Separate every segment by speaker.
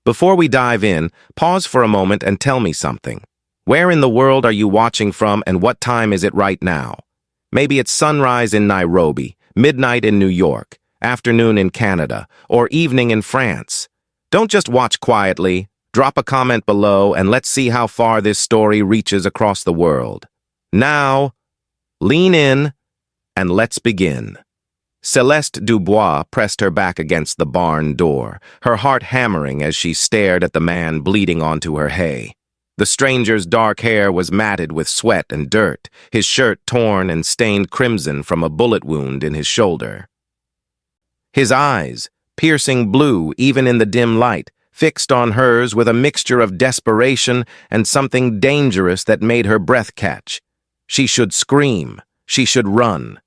Speaker 1: Before we dive in, pause for a moment and tell me something. Where in the world are you watching from and what time is it right now? Maybe it's sunrise in Nairobi, midnight in New York, afternoon in Canada, or evening in France. Don't just watch quietly. Drop a comment below and let's see how far this story reaches across the world. Now, lean in and let's begin. Céleste Dubois pressed her back against the barn door, her heart hammering as she stared at the man bleeding onto her hay. The stranger's dark hair was matted with sweat and dirt, his shirt torn and stained crimson from a bullet wound in his shoulder. His eyes, piercing blue even in the dim light, fixed on hers with a mixture of desperation and something dangerous that made her breath catch. She should scream. She should run.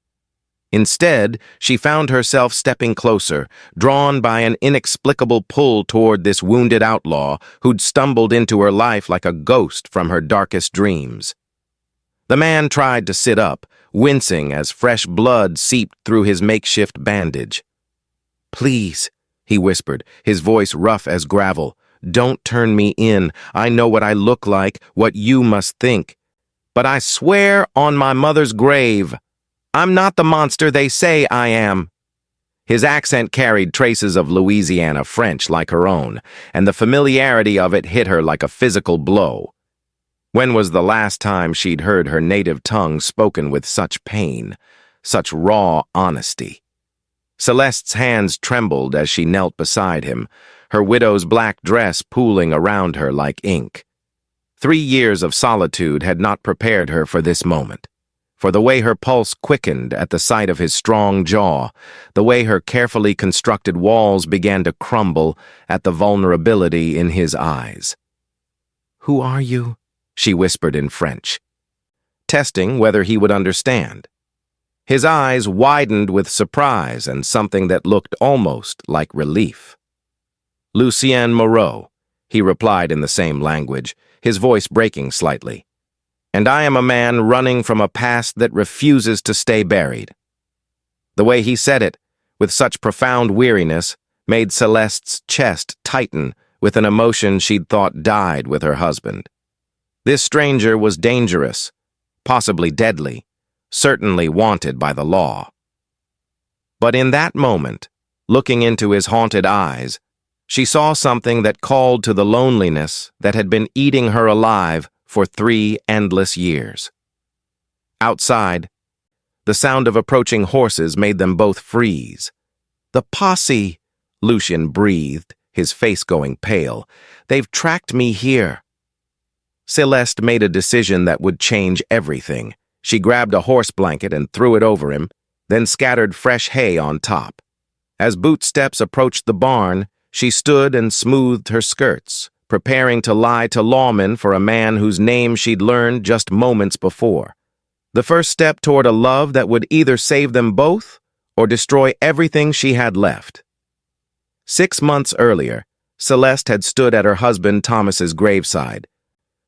Speaker 1: Instead, she found herself stepping closer, drawn by an inexplicable pull toward this wounded outlaw who'd stumbled into her life like a ghost from her darkest dreams. The man tried to sit up, wincing as fresh blood seeped through his makeshift bandage. "Please," he whispered, his voice rough as gravel. "Don't turn me in. I know what I look like, what you must think. But I swear on my mother's grave, I'm not the monster they say I am." His accent carried traces of Louisiana French like her own, and the familiarity of it hit her like a physical blow. When was the last time she'd heard her native tongue spoken with such pain, such raw honesty? Celeste's hands trembled as she knelt beside him, her widow's black dress pooling around her like ink. 3 years of solitude had not prepared her for this moment, for the way her pulse quickened at the sight of his strong jaw, the way her carefully constructed walls began to crumble at the vulnerability in his eyes. "Who are you?" she whispered in French, testing whether he would understand. His eyes widened with surprise and something that looked almost like relief. "Lucien Moreau," he replied in the same language, his voice breaking slightly. "And I am a man running from a past that refuses to stay buried." The way he said it, with such profound weariness, made Celeste's chest tighten with an emotion she'd thought died with her husband. This stranger was dangerous, possibly deadly, certainly wanted by the law. But in that moment, looking into his haunted eyes, she saw something that called to the loneliness that had been eating her alive for 3 endless years. Outside, the sound of approaching horses made them both freeze. "The posse," Lucien breathed, his face going pale. "They've tracked me here." Céleste made a decision that would change everything. She grabbed a horse blanket and threw it over him, then scattered fresh hay on top. As boot steps approached the barn, she stood and smoothed her skirts, preparing to lie to Lawmen for a man whose name she'd learned just moments before. The first step toward a love that would either save them both or destroy everything she had left. 6 months earlier, Céleste had stood at her husband Thomas's graveside,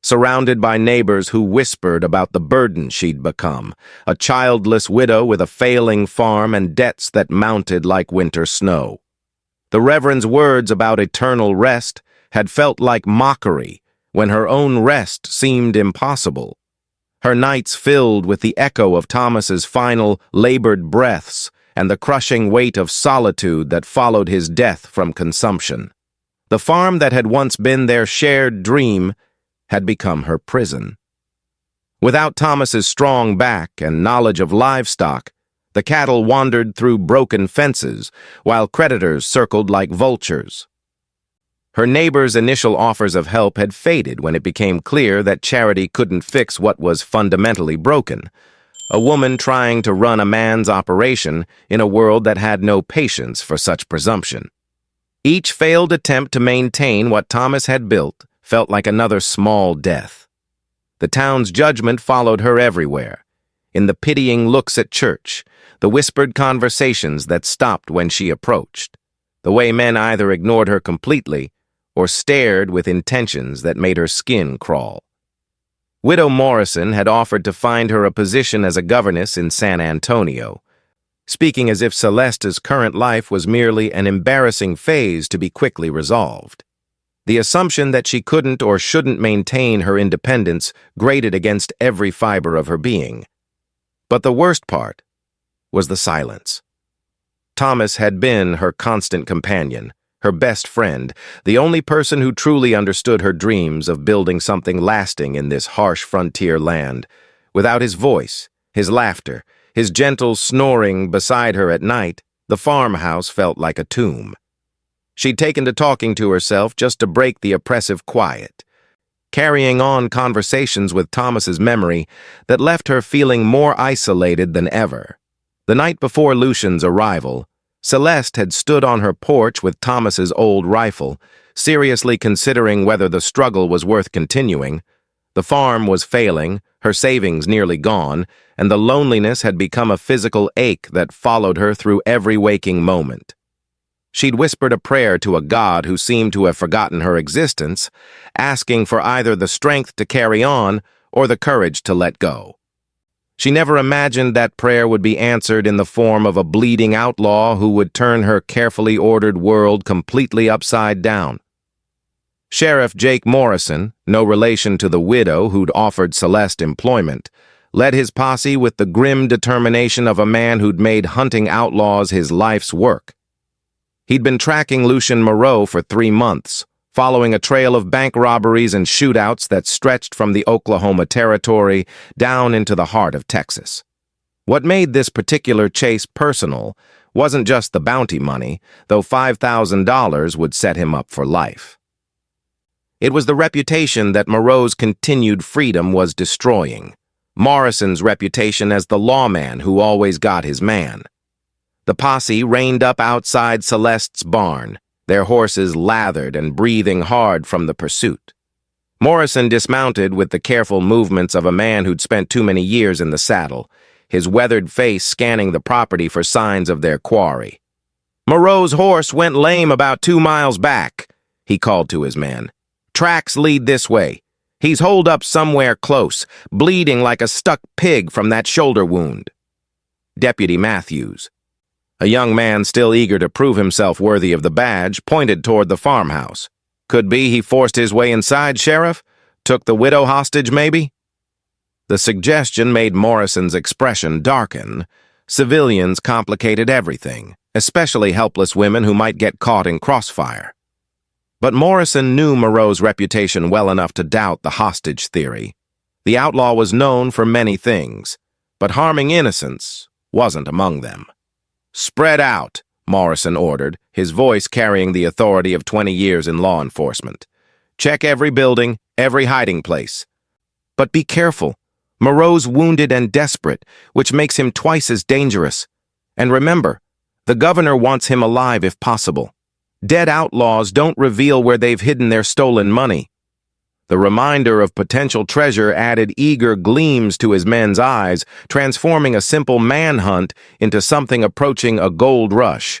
Speaker 1: surrounded by neighbors who whispered about the burden she'd become, a childless widow with a failing farm and debts that mounted like winter snow. The Reverend's words about eternal rest had felt like mockery when her own rest seemed impossible. Her nights filled with the echo of Thomas's final labored breaths and the crushing weight of solitude that followed his death from consumption. The farm that had once been their shared dream had become her prison. Without Thomas's strong back and knowledge of livestock, the cattle wandered through broken fences, while creditors circled like vultures. Her neighbors' initial offers of help had faded when it became clear that charity couldn't fix what was fundamentally broken. A woman trying to run a man's operation in a world that had no patience for such presumption. Each failed attempt to maintain what Thomas had built felt like another small death. The town's judgment followed her everywhere, in the pitying looks at church, the whispered conversations that stopped when she approached, the way men either ignored her completely or stared with intentions that made her skin crawl. Widow Morrison had offered to find her a position as a governess in San Antonio, speaking as if Céleste's current life was merely an embarrassing phase to be quickly resolved. The assumption that she couldn't or shouldn't maintain her independence grated against every fiber of her being. But the worst part was the silence. Thomas had been her constant companion, her best friend, the only person who truly understood her dreams of building something lasting in this harsh frontier land. Without his voice, his laughter, his gentle snoring beside her at night, the farmhouse felt like a tomb. She'd taken to talking to herself just to break the oppressive quiet, carrying on conversations with Thomas's memory that left her feeling more isolated than ever. The night before Lucian's arrival, Céleste had stood on her porch with Thomas's old rifle, seriously considering whether the struggle was worth continuing. The farm was failing, her savings nearly gone, and the loneliness had become a physical ache that followed her through every waking moment. She'd whispered a prayer to a god who seemed to have forgotten her existence, asking for either the strength to carry on or the courage to let go. She never imagined that prayer would be answered in the form of a bleeding outlaw who would turn her carefully ordered world completely upside down. Sheriff Jake Morrison, no relation to the widow who'd offered Céleste employment, led his posse with the grim determination of a man who'd made hunting outlaws his life's work. He'd been tracking Lucien Moreau for 3 months, following a trail of bank robberies and shootouts that stretched from the Oklahoma Territory down into the heart of Texas. What made this particular chase personal wasn't just the bounty money, though $5,000 would set him up for life. It was the reputation that Moreau's continued freedom was destroying, Morrison's reputation as the lawman who always got his man. The posse reined up outside Céleste's barn, their horses lathered and breathing hard from the pursuit. Morrison dismounted with the careful movements of a man who'd spent too many years in the saddle, his weathered face scanning the property for signs of their quarry. "Moreau's horse went lame about 2 miles back," he called to his man. "Tracks lead this way. He's holed up somewhere close, bleeding like a stuck pig from that shoulder wound." Deputy Matthews, a young man still eager to prove himself worthy of the badge, pointed toward the farmhouse. "Could be he forced his way inside, Sheriff? Took the widow hostage, maybe?" The suggestion made Morrison's expression darken. Civilians complicated everything, especially helpless women who might get caught in crossfire. But Morrison knew Moreau's reputation well enough to doubt the hostage theory. The outlaw was known for many things, but harming innocents wasn't among them. "Spread out," Morrison ordered, his voice carrying the authority of 20 years in law enforcement. "Check every building, every hiding place. But be careful. Moreau's wounded and desperate, which makes him twice as dangerous. And remember, the governor wants him alive if possible. Dead outlaws don't reveal where they've hidden their stolen money." The reminder of potential treasure added eager gleams to his men's eyes, transforming a simple manhunt into something approaching a gold rush.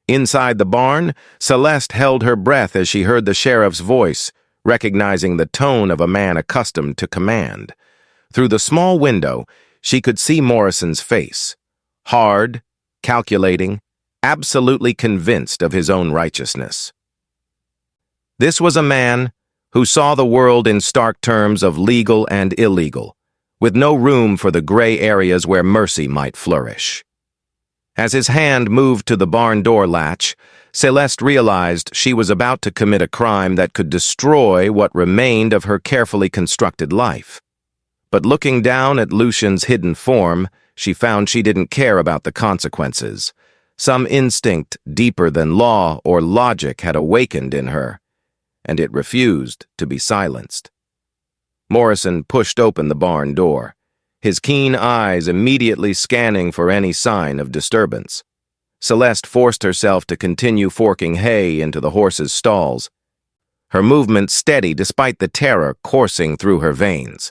Speaker 1: Inside the barn, Céleste held her breath as she heard the sheriff's voice, recognizing the tone of a man accustomed to command. Through the small window, she could see Morrison's face, hard, calculating, absolutely convinced of his own righteousness. This was a man who saw the world in stark terms of legal and illegal, with no room for the gray areas where mercy might flourish. As his hand moved to the barn door latch, Céleste realized she was about to commit a crime that could destroy what remained of her carefully constructed life. But looking down at Lucian's hidden form, she found she didn't care about the consequences. Some instinct deeper than law or logic had awakened in her, and it refused to be silenced. Morrison pushed open the barn door, his keen eyes immediately scanning for any sign of disturbance. Céleste forced herself to continue forking hay into the horses' stalls, her movement steady despite the terror coursing through her veins.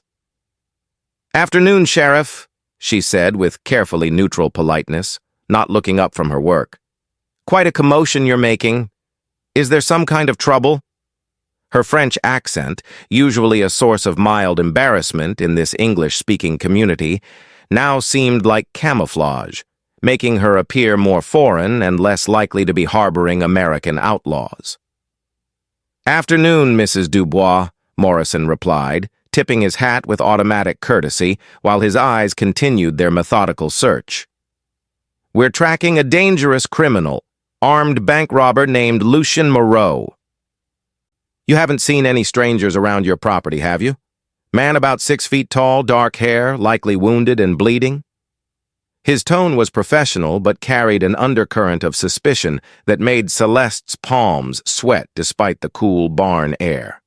Speaker 1: "Afternoon, Sheriff," she said with carefully neutral politeness, not looking up from her work. "Quite a commotion you're making. Is there some kind of trouble?" Her French accent, usually a source of mild embarrassment in this English-speaking community, now seemed like camouflage, making her appear more foreign and less likely to be harboring American outlaws. "Afternoon, Mrs. Dubois," Morrison replied, tipping his hat with automatic courtesy while his eyes continued their methodical search. "We're tracking a dangerous criminal, armed bank robber named Lucien Moreau." "You haven't seen any strangers around your property, have you? Man about 6 feet tall, dark hair, likely wounded and bleeding?" His tone was professional but carried an undercurrent of suspicion that made Celeste's palms sweat despite the cool barn air.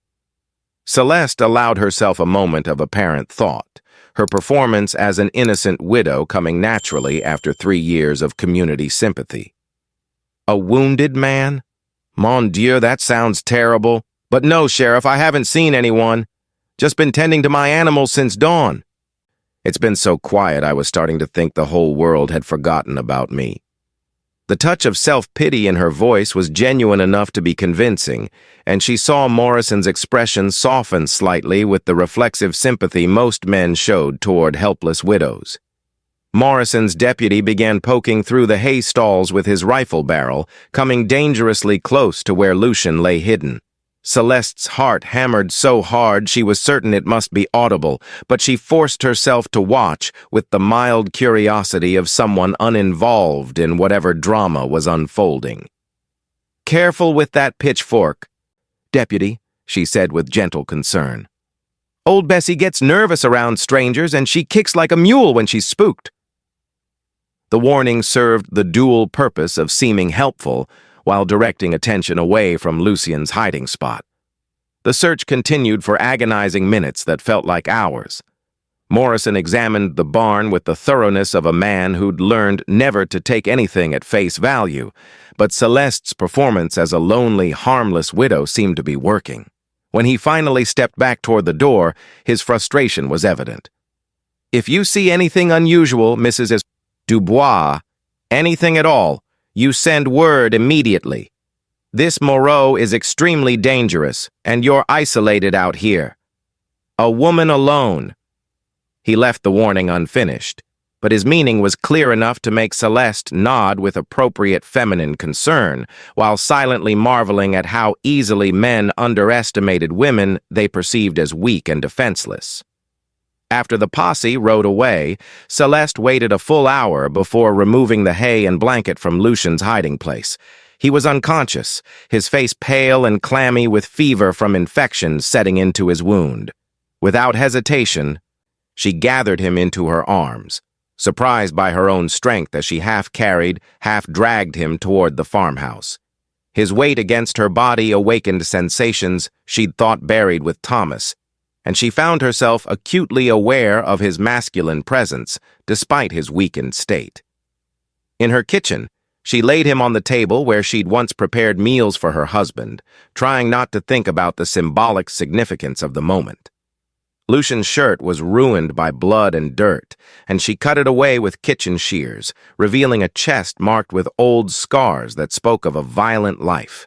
Speaker 1: Celeste allowed herself a moment of apparent thought, her performance as an innocent widow coming naturally after 3 years of community sympathy. "A wounded man? Mon Dieu, that sounds terrible. But no, Sheriff, I haven't seen anyone. Just been tending to my animals since dawn." It's been so quiet I was starting to think the whole world had forgotten about me. The touch of self-pity in her voice was genuine enough to be convincing, and she saw Morrison's expression soften slightly with the reflexive sympathy most men showed toward helpless widows. Morrison's deputy began poking through the hay stalls with his rifle barrel, coming dangerously close to where Lucien lay hidden. Celeste's heart hammered so hard she was certain it must be audible, but she forced herself to watch with the mild curiosity of someone uninvolved in whatever drama was unfolding. "Careful with that pitchfork, Deputy," she said with gentle concern. "Old Bessie gets nervous around strangers and she kicks like a mule when she's spooked." The warning served the dual purpose of seeming helpful while directing attention away from Lucien's hiding spot. The search continued for agonizing minutes that felt like hours. Morrison examined the barn with the thoroughness of a man who'd learned never to take anything at face value, but Celeste's performance as a lonely, harmless widow seemed to be working. When he finally stepped back toward the door, his frustration was evident. "If you see anything unusual, Mrs. Dubois, anything at all, you send word immediately. This Moreau is extremely dangerous, and you're isolated out here. A woman alone." He left the warning unfinished, but his meaning was clear enough to make Celeste nod with appropriate feminine concern, while silently marveling at how easily men underestimated women they perceived as weak and defenseless. After the posse rode away, Celeste waited a full hour before removing the hay and blanket from Lucien's hiding place. He was unconscious, his face pale and clammy with fever from infection setting into his wound. Without hesitation, she gathered him into her arms, surprised by her own strength as she half-carried, half-dragged him toward the farmhouse. His weight against her body awakened sensations she'd thought buried with Thomas, and she found herself acutely aware of his masculine presence, despite his weakened state. In her kitchen, she laid him on the table where she'd once prepared meals for her husband, trying not to think about the symbolic significance of the moment. Lucien's shirt was ruined by blood and dirt, and she cut it away with kitchen shears, revealing a chest marked with old scars that spoke of a violent life.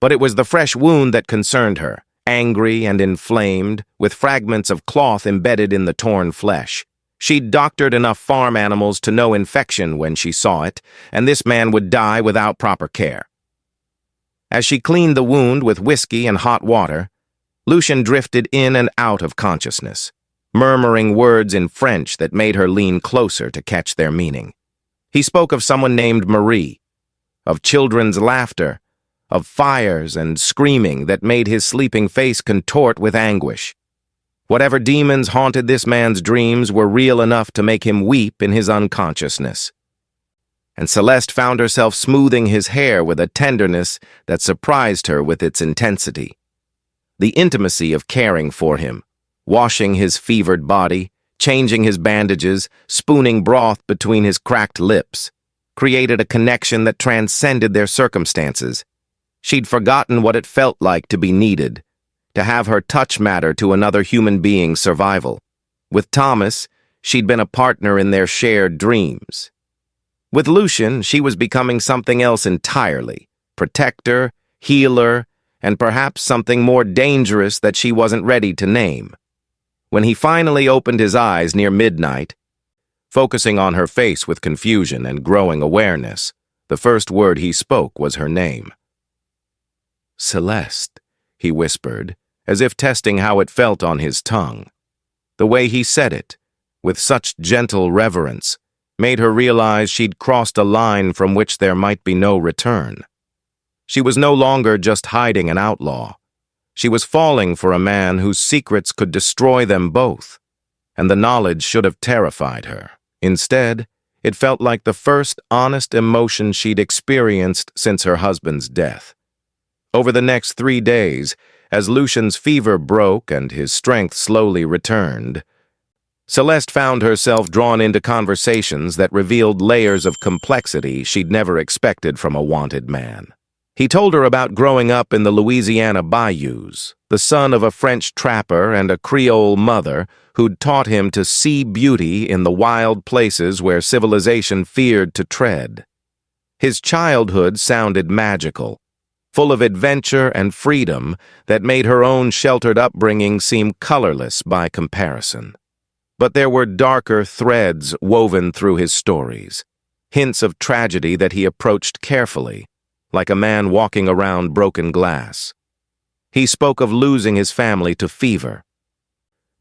Speaker 1: But it was the fresh wound that concerned her, angry and inflamed, with fragments of cloth embedded in the torn flesh. She'd doctored enough farm animals to know infection when she saw it, and this man would die without proper care. As she cleaned the wound with whiskey and hot water, Lucien drifted in and out of consciousness, murmuring words in French that made her lean closer to catch their meaning. He spoke of someone named Marie, of children's laughter, of fires and screaming that made his sleeping face contort with anguish. Whatever demons haunted this man's dreams were real enough to make him weep in his unconsciousness. And Celeste found herself smoothing his hair with a tenderness that surprised her with its intensity. The intimacy of caring for him, washing his fevered body, changing his bandages, spooning broth between his cracked lips, created a connection that transcended their circumstances. She'd forgotten what it felt like to be needed, to have her touch matter to another human being's survival. With Thomas, she'd been a partner in their shared dreams. With Lucien, she was becoming something else entirely, protector, healer, and perhaps something more dangerous that she wasn't ready to name. When he finally opened his eyes near midnight, focusing on her face with confusion and growing awareness, the first word he spoke was her name. Celeste, he whispered, as if testing how it felt on his tongue. The way he said it, with such gentle reverence, made her realize she'd crossed a line from which there might be no return. She was no longer just hiding an outlaw. She was falling for a man whose secrets could destroy them both, and the knowledge should have terrified her. Instead, it felt like the first honest emotion she'd experienced since her husband's death. Over the next 3 days, as Lucien's fever broke and his strength slowly returned, Celeste found herself drawn into conversations that revealed layers of complexity she'd never expected from a wanted man. He told her about growing up in the Louisiana bayous, the son of a French trapper and a Creole mother who'd taught him to see beauty in the wild places where civilization feared to tread. His childhood sounded magical, full of adventure and freedom that made her own sheltered upbringing seem colorless by comparison. But there were darker threads woven through his stories, hints of tragedy that he approached carefully, like a man walking around broken glass. He spoke of losing his family to fever,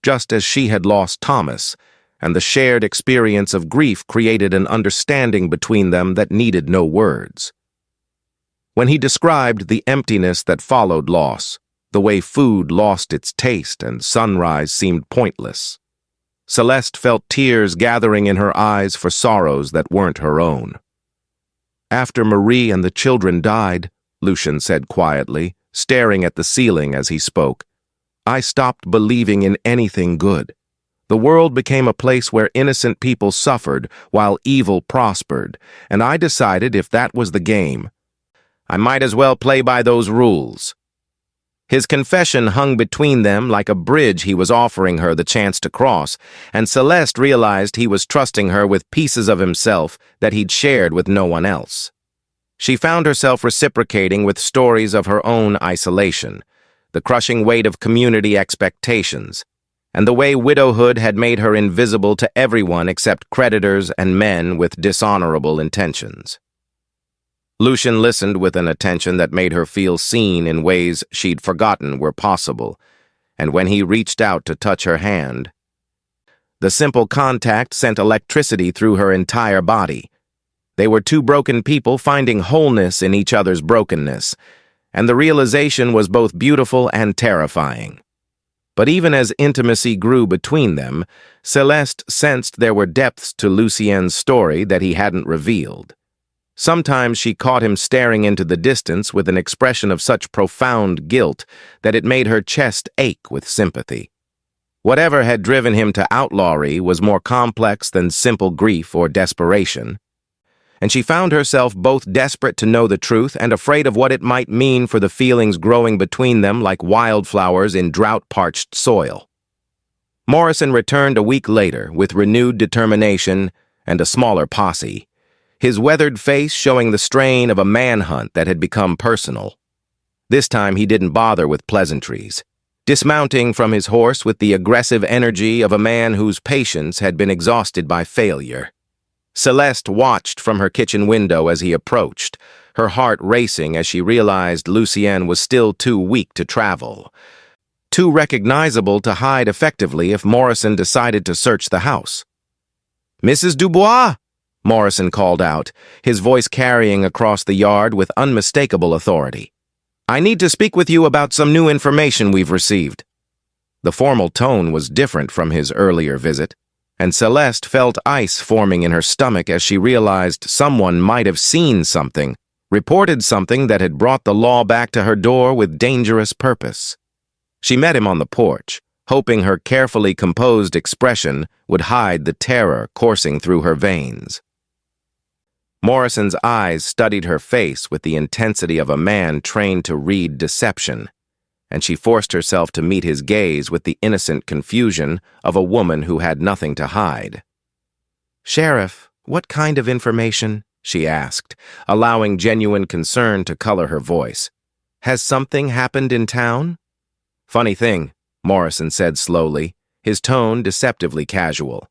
Speaker 1: just as she had lost Thomas, and the shared experience of grief created an understanding between them that needed no words. When he described the emptiness that followed loss, the way food lost its taste and sunrise seemed pointless, Celeste felt tears gathering in her eyes for sorrows that weren't her own. After Marie and the children died, Lucien said quietly, staring at the ceiling as he spoke, I stopped believing in anything good. The world became a place where innocent people suffered while evil prospered, and I decided if that was the game, I might as well play by those rules. His confession hung between them like a bridge he was offering her the chance to cross, and Celeste realized he was trusting her with pieces of himself that he'd shared with no one else. She found herself reciprocating with stories of her own isolation, the crushing weight of community expectations, and the way widowhood had made her invisible to everyone except creditors and men with dishonorable intentions. Lucien listened with an attention that made her feel seen in ways she'd forgotten were possible, and when he reached out to touch her hand, the simple contact sent electricity through her entire body. They were two broken people finding wholeness in each other's brokenness, and the realization was both beautiful and terrifying. But even as intimacy grew between them, Celeste sensed there were depths to Lucien's story that he hadn't revealed. Sometimes she caught him staring into the distance with an expression of such profound guilt that it made her chest ache with sympathy. Whatever had driven him to outlawry was more complex than simple grief or desperation, and she found herself both desperate to know the truth and afraid of what it might mean for the feelings growing between them like wildflowers in drought-parched soil. Morrison returned a week later with renewed determination and a smaller posse, his weathered face showing the strain of a manhunt that had become personal. This time he didn't bother with pleasantries, dismounting from his horse with the aggressive energy of a man whose patience had been exhausted by failure. Celeste watched from her kitchen window as he approached, her heart racing as she realized Lucien was still too weak to travel, too recognizable to hide effectively if Morrison decided to search the house. "Mrs. Dubois!" Morrison called out, his voice carrying across the yard with unmistakable authority. "I need to speak with you about some new information we've received." The formal tone was different from his earlier visit, and Celeste felt ice forming in her stomach as she realized someone might have seen something, reported something that had brought the law back to her door with dangerous purpose. She met him on the porch, hoping her carefully composed expression would hide the terror coursing through her veins. Morrison's eyes studied her face with the intensity of a man trained to read deception, and she forced herself to meet his gaze with the innocent confusion of a woman who had nothing to hide. "Sheriff, what kind of information?" she asked, allowing genuine concern to color her voice. "Has something happened in town?" "Funny thing," Morrison said slowly, his tone deceptively casual.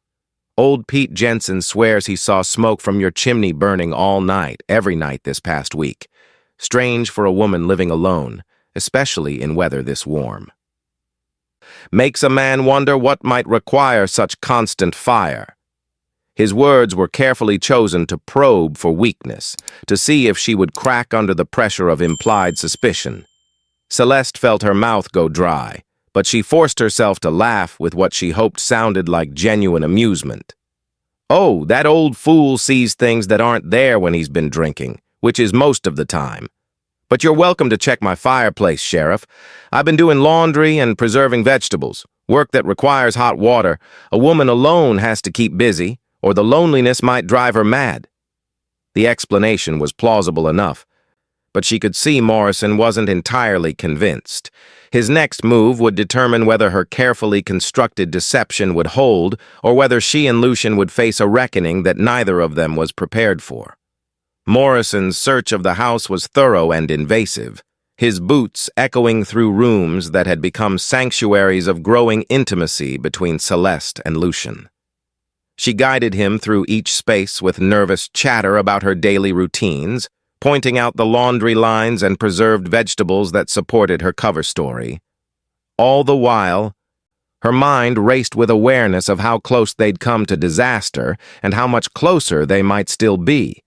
Speaker 1: "Old Pete Jensen swears he saw smoke from your chimney burning all night, every night this past week. Strange for a woman living alone, especially in weather this warm. Makes a man wonder what might require such constant fire. His words were carefully chosen to probe for weakness, to see if she would crack under the pressure of implied suspicion. Céleste felt her mouth go dry, but she forced herself to laugh with what she hoped sounded like genuine amusement. Oh, that old fool sees things that aren't there when he's been drinking, which is most of the time. But you're welcome to check my fireplace, Sheriff. I've been doing laundry and preserving vegetables, work that requires hot water. A woman alone has to keep busy, or the loneliness might drive her mad. The explanation was plausible enough, but she could see Morrison wasn't entirely convinced. His next move would determine whether her carefully constructed deception would hold, or whether she and Lucien would face a reckoning that neither of them was prepared for. Morrison's search of the house was thorough and invasive, his boots echoing through rooms that had become sanctuaries of growing intimacy between Céleste and Lucien. She guided him through each space with nervous chatter about her daily routines, pointing out the laundry lines and preserved vegetables that supported her cover story. All the while, her mind raced with awareness of how close they'd come to disaster and how much closer they might still be.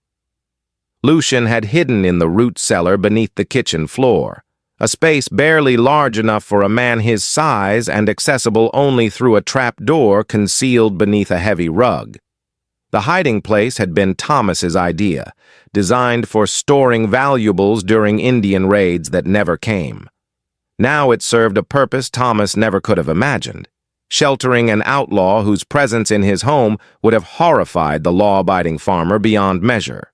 Speaker 1: Lucien had hidden in the root cellar beneath the kitchen floor, a space barely large enough for a man his size and accessible only through a trap door concealed beneath a heavy rug. The hiding place had been Thomas's idea, designed for storing valuables during Indian raids that never came. Now it served a purpose Thomas never could have imagined, sheltering an outlaw whose presence in his home would have horrified the law-abiding farmer beyond measure.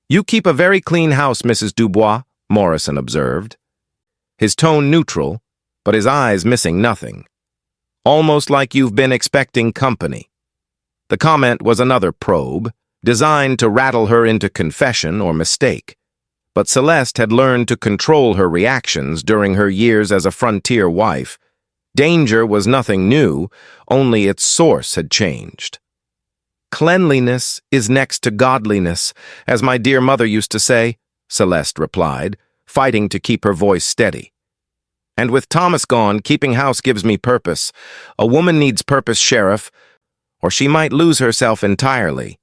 Speaker 1: "You keep a very clean house, Mrs. Dubois," Morrison observed. His tone neutral, but his eyes missing nothing. "Almost like you've been expecting company." The comment was another probe, designed to rattle her into confession or mistake. But Céleste had learned to control her reactions during her years as a frontier wife. Danger was nothing new, only its source had changed. "Cleanliness is next to godliness, as my dear mother used to say," Céleste replied, fighting to keep her voice steady. "And with Thomas gone, keeping house gives me purpose. A woman needs purpose, Sheriff, or she might lose herself entirely."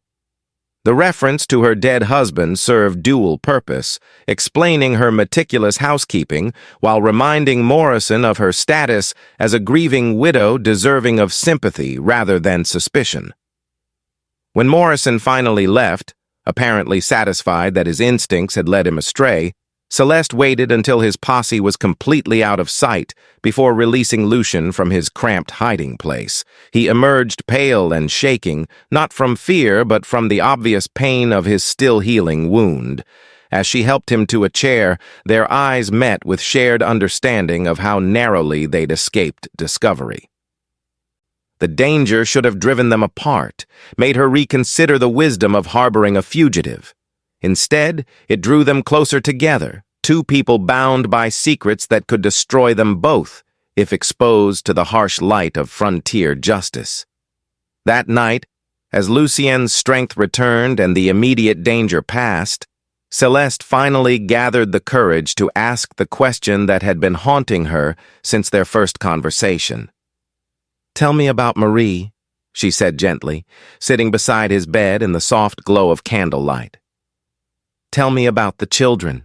Speaker 1: The reference to her dead husband served dual purpose, explaining her meticulous housekeeping while reminding Morrison of her status as a grieving widow deserving of sympathy rather than suspicion. When Morrison finally left, apparently satisfied that his instincts had led him astray, Céleste waited until his posse was completely out of sight before releasing Lucien from his cramped hiding place. He emerged pale and shaking, not from fear but from the obvious pain of his still-healing wound. As she helped him to a chair, their eyes met with shared understanding of how narrowly they'd escaped discovery. The danger should have driven them apart, made her reconsider the wisdom of harboring a fugitive. Instead, it drew them closer together, two people bound by secrets that could destroy them both if exposed to the harsh light of frontier justice. That night, as Lucien's strength returned and the immediate danger passed, Céleste finally gathered the courage to ask the question that had been haunting her since their first conversation. "Tell me about Marie," she said gently, sitting beside his bed in the soft glow of candlelight. "Tell me about the children.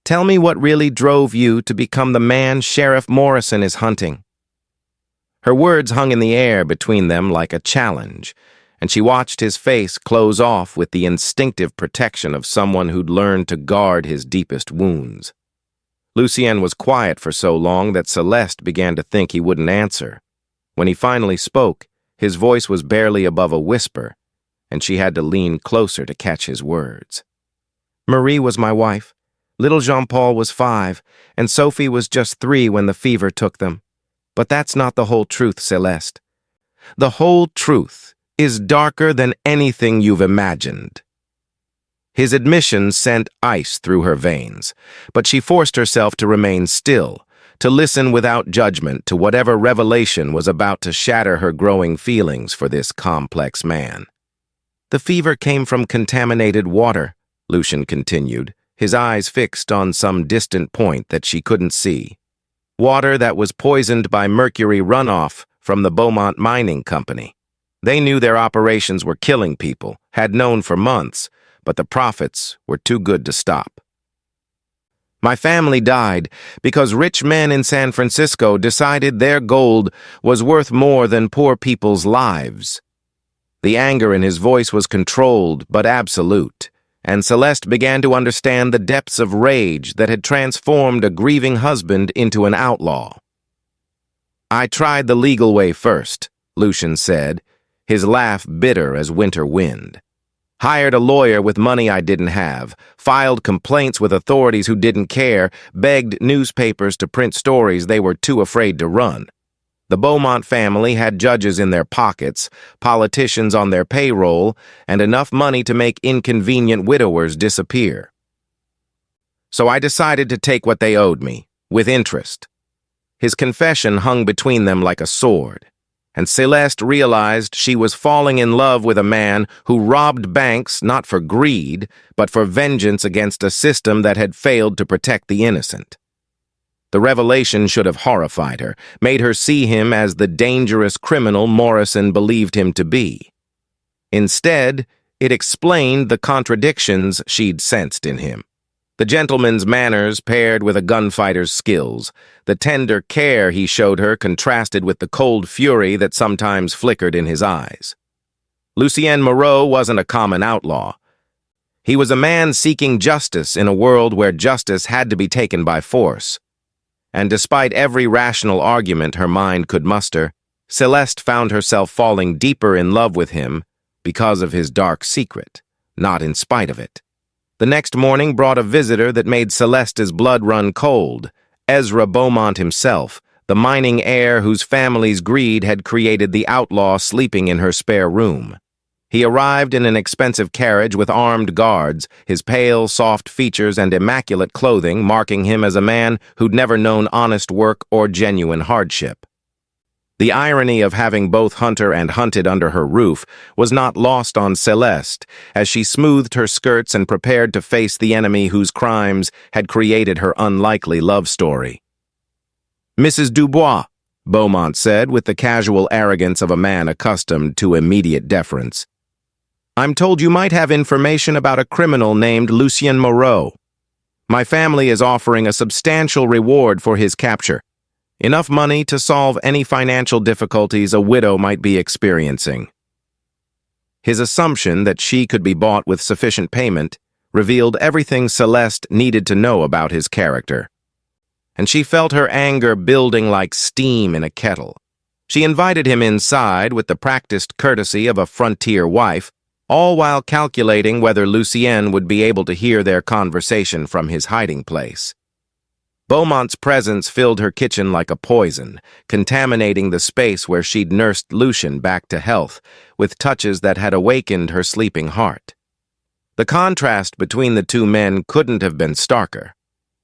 Speaker 1: Tell me what really drove you to become the man Sheriff Morrison is hunting." Her words hung in the air between them like a challenge, and she watched his face close off with the instinctive protection of someone who'd learned to guard his deepest wounds. Lucien was quiet for so long that Céleste began to think he wouldn't answer. When he finally spoke, his voice was barely above a whisper, and she had to lean closer to catch his words. "Marie was my wife. Little Jean-Paul was 5, and Sophie was just 3 when the fever took them. But that's not the whole truth, Céleste. The whole truth is darker than anything you've imagined." His admission sent ice through her veins, but she forced herself to remain still, to listen without judgment to whatever revelation was about to shatter her growing feelings for this complex man. "The fever came from contaminated water," Lucien continued, his eyes fixed on some distant point that she couldn't see. Water that was poisoned by mercury runoff from the Beaumont Mining Company. They knew their operations were killing people, had known for months, but the profits were too good to stop. My family died because rich men in San Francisco decided their gold was worth more than poor people's lives. The anger in his voice was controlled but absolute, and Céleste began to understand the depths of rage that had transformed a grieving husband into an outlaw. "I tried the legal way first," Lucien said, his laugh bitter as winter wind. "Hired a lawyer with money I didn't have, filed complaints with authorities who didn't care, begged newspapers to print stories they were too afraid to run. The Beaumont family had judges in their pockets, politicians on their payroll, and enough money to make inconvenient widowers disappear. So I decided to take what they owed me, with interest." His confession hung between them like a sword, and Céleste realized she was falling in love with a man who robbed banks not for greed, but for vengeance against a system that had failed to protect the innocent. The revelation should have horrified her, made her see him as the dangerous criminal Morrison believed him to be. Instead, it explained the contradictions she'd sensed in him. The gentleman's manners paired with a gunfighter's skills, the tender care he showed her contrasted with the cold fury that sometimes flickered in his eyes. Lucien Moreau wasn't a common outlaw. He was a man seeking justice in a world where justice had to be taken by force. And despite every rational argument her mind could muster, Céleste found herself falling deeper in love with him because of his dark secret, not in spite of it. The next morning brought a visitor that made Céleste's blood run cold, Ezra Beaumont himself, the mining heir whose family's greed had created the outlaw sleeping in her spare room. He arrived in an expensive carriage with armed guards, his pale, soft features and immaculate clothing marking him as a man who'd never known honest work or genuine hardship. The irony of having both hunter and hunted under her roof was not lost on Céleste as she smoothed her skirts and prepared to face the enemy whose crimes had created her unlikely love story. "Mrs. Dubois," Beaumont said with the casual arrogance of a man accustomed to immediate deference, "I'm told you might have information about a criminal named Lucien Moreau. My family is offering a substantial reward for his capture. Enough money to solve any financial difficulties a widow might be experiencing." His assumption that she could be bought with sufficient payment revealed everything Céleste needed to know about his character. And she felt her anger building like steam in a kettle. She invited him inside with the practiced courtesy of a frontier wife, all while calculating whether Lucien would be able to hear their conversation from his hiding place. Beaumont's presence filled her kitchen like a poison, contaminating the space where she'd nursed Lucien back to health, with touches that had awakened her sleeping heart. The contrast between the two men couldn't have been starker.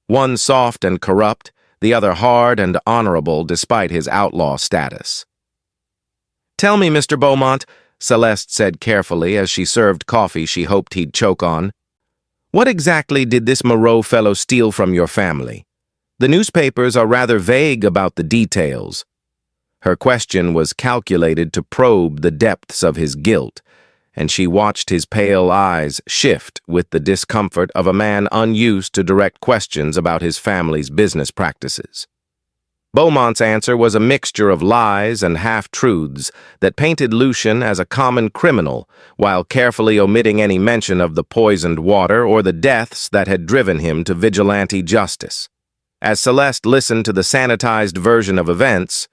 Speaker 1: One soft and corrupt, the other hard and honorable despite his outlaw status. "Tell me, Mr. Beaumont," Céleste said carefully as she served coffee she hoped he'd choke on, "what exactly did this Moreau fellow steal from your family? The newspapers are rather vague about the details." Her question was calculated to probe the depths of his guilt, and she watched his pale eyes shift with the discomfort of a man unused to direct questions about his family's business practices. Beaumont's answer was a mixture of lies and half-truths that painted Lucien as a common criminal, while carefully omitting any mention of the poisoned water or the deaths that had driven him to vigilante justice. As Céleste listened to the sanitized version of events,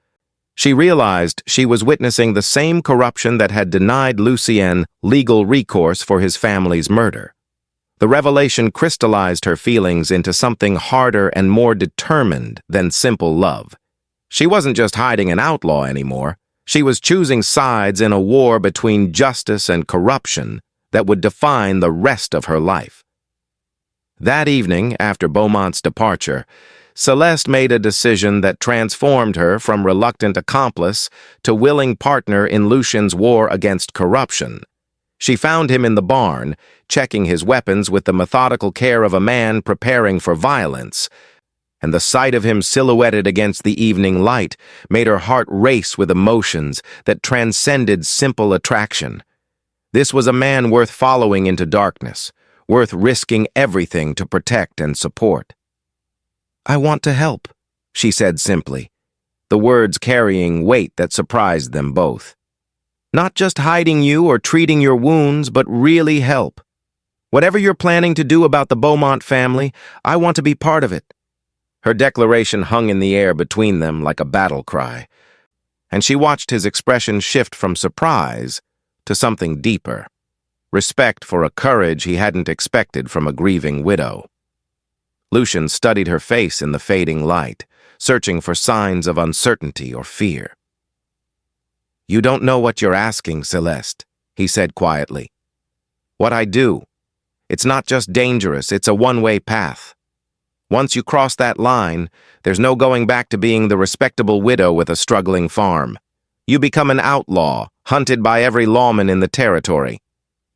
Speaker 1: she realized she was witnessing the same corruption that had denied Lucien legal recourse for his family's murder. The revelation crystallized her feelings into something harder and more determined than simple love. She wasn't just hiding an outlaw anymore. She was choosing sides in a war between justice and corruption that would define the rest of her life. That evening, after Beaumont's departure, Céleste made a decision that transformed her from reluctant accomplice to willing partner in Lucien's war against corruption. She found him in the barn, checking his weapons with the methodical care of a man preparing for violence, and the sight of him silhouetted against the evening light made her heart race with emotions that transcended simple attraction. This was a man worth following into darkness, worth risking everything to protect and support. "I want to help," she said simply, the words carrying weight that surprised them both. "Not just hiding you or treating your wounds, but really help. Whatever you're planning to do about the Beaumont family, I want to be part of it." Her declaration hung in the air between them like a battle cry, and she watched his expression shift from surprise to something deeper, respect for a courage he hadn't expected from a grieving widow. Lucien studied her face in the fading light, searching for signs of uncertainty or fear. "You don't know what you're asking, Céleste," he said quietly. "What I do, it's not just dangerous, it's a one-way path. Once you cross that line, there's no going back to being the respectable widow with a struggling farm. You become an outlaw, hunted by every lawman in the territory."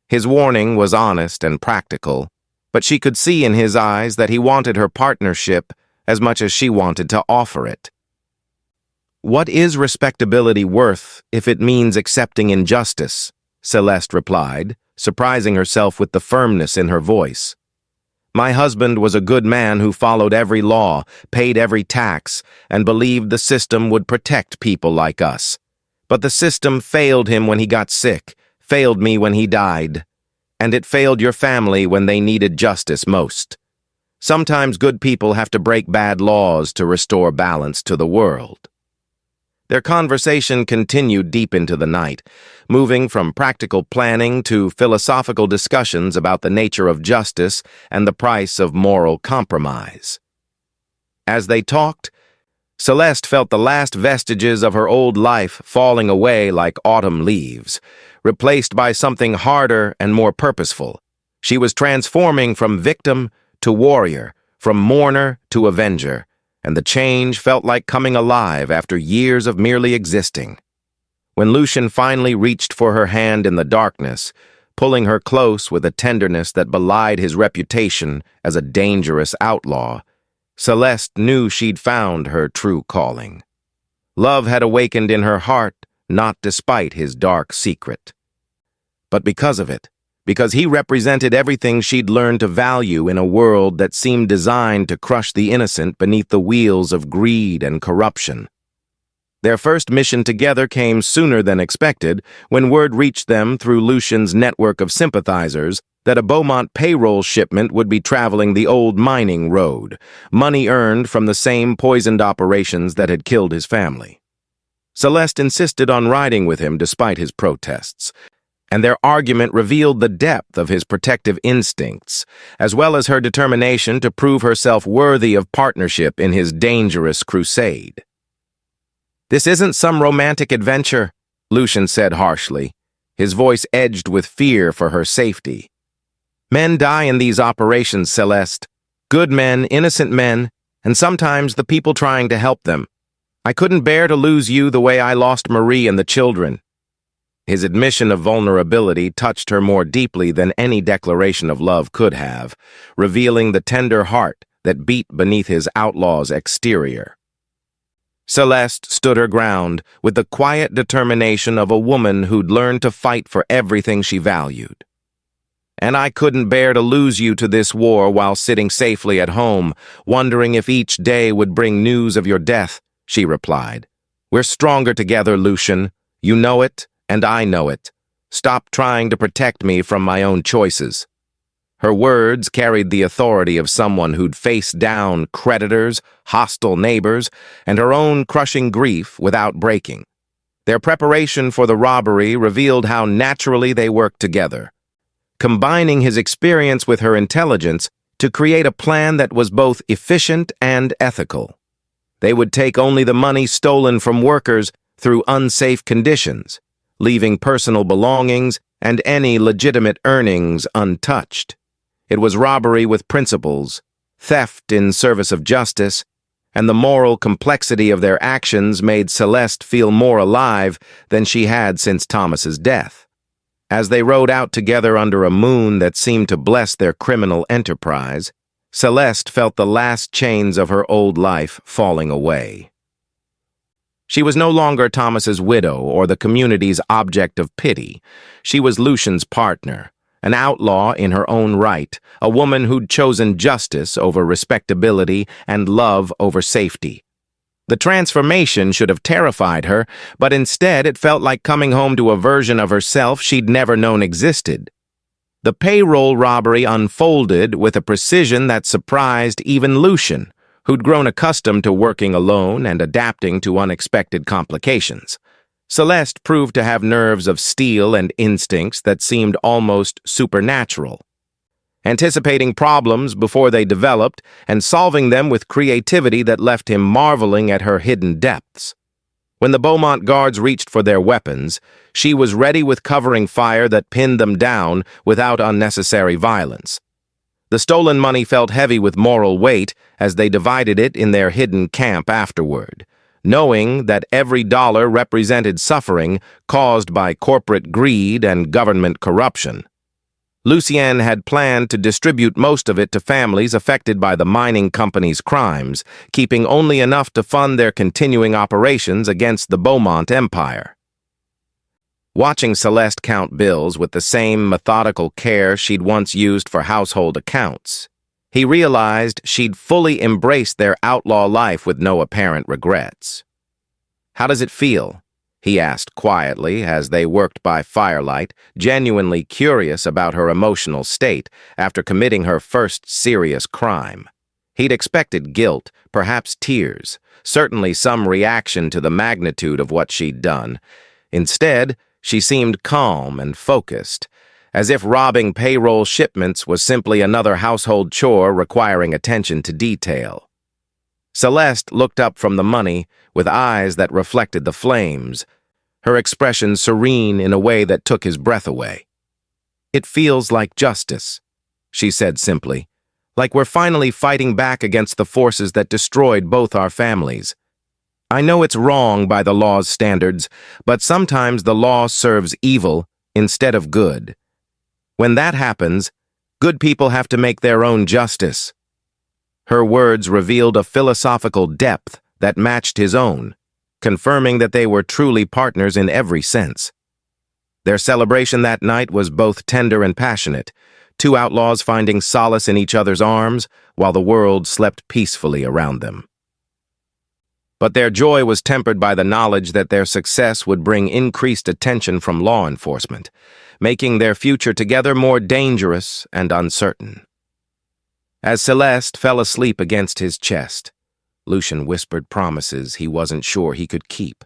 Speaker 1: His warning was honest and practical, but she could see in his eyes that he wanted her partnership as much as she wanted to offer it. "What is respectability worth if it means accepting injustice?" Céleste replied, surprising herself with the firmness in her voice. "My husband was a good man who followed every law, paid every tax, and believed the system would protect people like us. But the system failed him when he got sick, failed me when he died, and it failed your family when they needed justice most. Sometimes good people have to break bad laws to restore balance to the world." Their conversation continued deep into the night, moving from practical planning to philosophical discussions about the nature of justice and the price of moral compromise. As they talked, Céleste felt the last vestiges of her old life falling away like autumn leaves, replaced by something harder and more purposeful. She was transforming from victim to warrior, from mourner to avenger, and the change felt like coming alive after years of merely existing. When Lucien finally reached for her hand in the darkness, pulling her close with a tenderness that belied his reputation as a dangerous outlaw, Céleste knew she'd found her true calling. Love had awakened in her heart, not despite his dark secret, but because of it, because he represented everything she'd learned to value in a world that seemed designed to crush the innocent beneath the wheels of greed and corruption. Their first mission together came sooner than expected when word reached them through Lucien's network of sympathizers that a Beaumont payroll shipment would be traveling the old mining road, money earned from the same poisoned operations that had killed his family. Céleste insisted on riding with him despite his protests, and their argument revealed the depth of his protective instincts, as well as her determination to prove herself worthy of partnership in his dangerous crusade. "This isn't some romantic adventure," Lucien said harshly, his voice edged with fear for her safety. "Men die in these operations, Céleste. Good men, innocent men, and sometimes the people trying to help them. I couldn't bear to lose you the way I lost Marie and the children." His admission of vulnerability touched her more deeply than any declaration of love could have, revealing the tender heart that beat beneath his outlaw's exterior. Céleste stood her ground with the quiet determination of a woman who'd learned to fight for everything she valued. "And I couldn't bear to lose you to this war while sitting safely at home, wondering if each day would bring news of your death," she replied. "We're stronger together, Lucien. You know it, and I know it. Stop trying to protect me from my own choices." Her words carried the authority of someone who'd faced down creditors, hostile neighbors, and her own crushing grief without breaking. Their preparation for the robbery revealed how naturally they worked together, combining his experience with her intelligence to create a plan that was both efficient and ethical. They would take only the money stolen from workers through unsafe conditions, leaving personal belongings and any legitimate earnings untouched. It was robbery with principles, theft in service of justice, and the moral complexity of their actions made Céleste feel more alive than she had since Thomas's death. As they rode out together under a moon that seemed to bless their criminal enterprise, Céleste felt the last chains of her old life falling away. She was no longer Thomas's widow or the community's object of pity. She was Lucien's partner, an outlaw in her own right, a woman who'd chosen justice over respectability and love over safety. The transformation should have terrified her, but instead it felt like coming home to a version of herself she'd never known existed. The payroll robbery unfolded with a precision that surprised even Lucien, who'd grown accustomed to working alone and adapting to unexpected complications. Céleste proved to have nerves of steel and instincts that seemed almost supernatural. Anticipating problems before they developed and solving them with creativity that left him marveling at her hidden depths. When the Beaumont guards reached for their weapons, she was ready with covering fire that pinned them down without unnecessary violence. The stolen money felt heavy with moral weight as they divided it in their hidden camp afterward, knowing that every dollar represented suffering caused by corporate greed and government corruption. Lucien had planned to distribute most of it to families affected by the mining company's crimes, keeping only enough to fund their continuing operations against the Beaumont Empire. Watching Céleste count bills with the same methodical care she'd once used for household accounts, he realized she'd fully embraced their outlaw life with no apparent regrets. "How does it feel?" he asked quietly as they worked by firelight, genuinely curious about her emotional state after committing her first serious crime. He'd expected guilt, perhaps tears, certainly some reaction to the magnitude of what she'd done. Instead, she seemed calm and focused, as if robbing payroll shipments was simply another household chore requiring attention to detail. Céleste looked up from the money with eyes that reflected the flames, her expression serene in a way that took his breath away. "It feels like justice," she said simply, "like we're finally fighting back against the forces that destroyed both our families. I know it's wrong by the law's standards, but sometimes the law serves evil instead of good. When that happens, good people have to make their own justice." Her words revealed a philosophical depth that matched his own, confirming that they were truly partners in every sense. Their celebration that night was both tender and passionate, two outlaws finding solace in each other's arms while the world slept peacefully around them. But their joy was tempered by the knowledge that their success would bring increased attention from law enforcement, making their future together more dangerous and uncertain. As Céleste fell asleep against his chest, Lucien whispered promises he wasn't sure he could keep,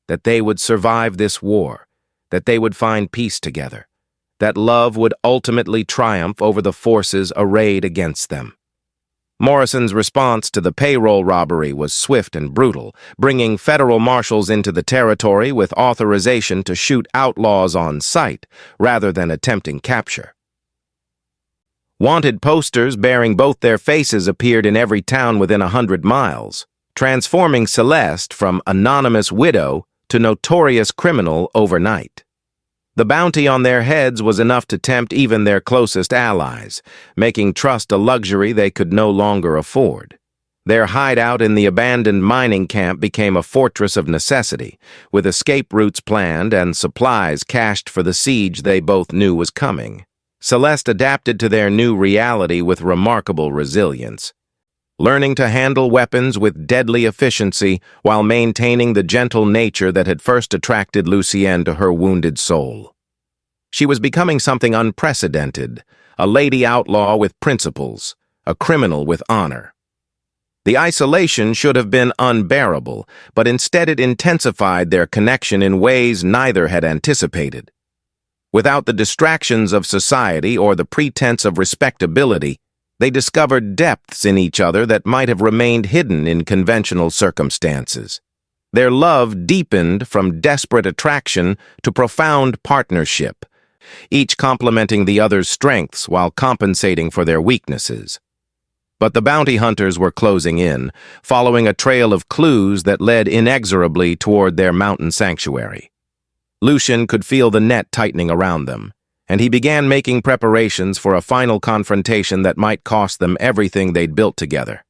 Speaker 1: that they would survive this war, that they would find peace together, that love would ultimately triumph over the forces arrayed against them. Morrison's response to the payroll robbery was swift and brutal, bringing federal marshals into the territory with authorization to shoot outlaws on sight rather than attempting capture. Wanted posters bearing both their faces appeared in every town within 100 miles, transforming Céleste from anonymous widow to notorious criminal overnight. The bounty on their heads was enough to tempt even their closest allies, making trust a luxury they could no longer afford. Their hideout in the abandoned mining camp became a fortress of necessity, with escape routes planned and supplies cached for the siege they both knew was coming. Céleste adapted to their new reality with remarkable resilience, learning to handle weapons with deadly efficiency while maintaining the gentle nature that had first attracted Lucien to her wounded soul. She was becoming something unprecedented, a lady outlaw with principles, a criminal with honor. The isolation should have been unbearable, but instead it intensified their connection in ways neither had anticipated. Without the distractions of society or the pretense of respectability, they discovered depths in each other that might have remained hidden in conventional circumstances. Their love deepened from desperate attraction to profound partnership, each complementing the other's strengths while compensating for their weaknesses. But the bounty hunters were closing in, following a trail of clues that led inexorably toward their mountain sanctuary. Lucien could feel the net tightening around them, and he began making preparations for a final confrontation that might cost them everything they'd built together.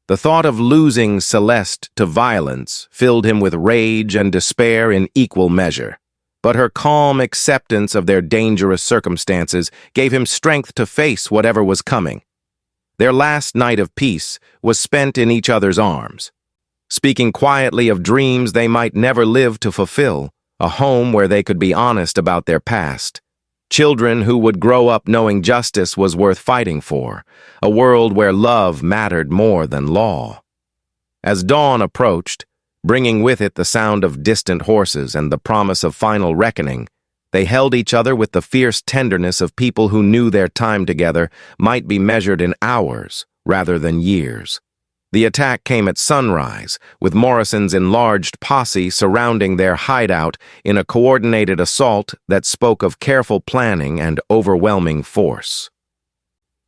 Speaker 1: The thought of losing Céleste to violence filled him with rage and despair in equal measure, but her calm acceptance of their dangerous circumstances gave him strength to face whatever was coming. Their last night of peace was spent in each other's arms, speaking quietly of dreams they might never live to fulfill, a home where they could be honest about their past, children who would grow up knowing justice was worth fighting for, a world where love mattered more than law. As dawn approached, bringing with it the sound of distant horses and the promise of final reckoning, they held each other with the fierce tenderness of people who knew their time together might be measured in hours rather than years. The attack came at sunrise, with Morrison's enlarged posse surrounding their hideout in a coordinated assault that spoke of careful planning and overwhelming force.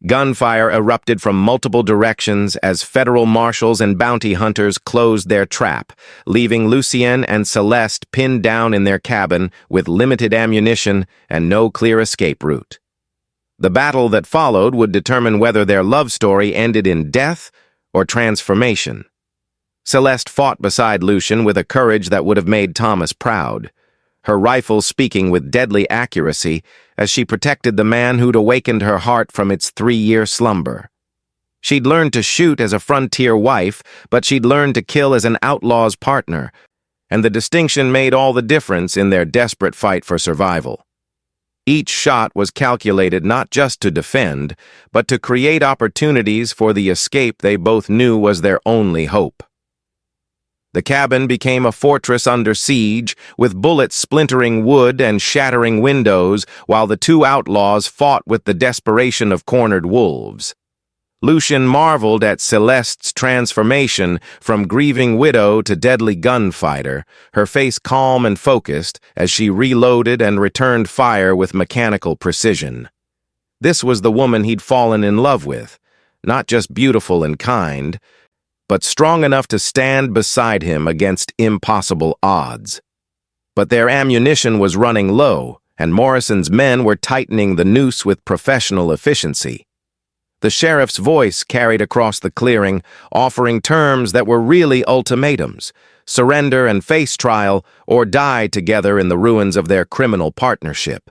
Speaker 1: Gunfire erupted from multiple directions as federal marshals and bounty hunters closed their trap, leaving Lucien and Céleste pinned down in their cabin with limited ammunition and no clear escape route. The battle that followed would determine whether their love story ended in death or transformation. Céleste fought beside Lucien with a courage that would have made Thomas proud, her rifle speaking with deadly accuracy as she protected the man who'd awakened her heart from its 3-year slumber. She'd learned to shoot as a frontier wife, but she'd learned to kill as an outlaw's partner, and the distinction made all the difference in their desperate fight for survival. Each shot was calculated not just to defend, but to create opportunities for the escape they both knew was their only hope. The cabin became a fortress under siege, with bullets splintering wood and shattering windows, while the two outlaws fought with the desperation of cornered wolves. Lucien marveled at Céleste's transformation from grieving widow to deadly gunfighter, her face calm and focused as she reloaded and returned fire with mechanical precision. This was the woman he'd fallen in love with, not just beautiful and kind, but strong enough to stand beside him against impossible odds. But their ammunition was running low, and Morrison's men were tightening the noose with professional efficiency. The sheriff's voice carried across the clearing, offering terms that were really ultimatums: surrender and face trial, or die together in the ruins of their criminal partnership.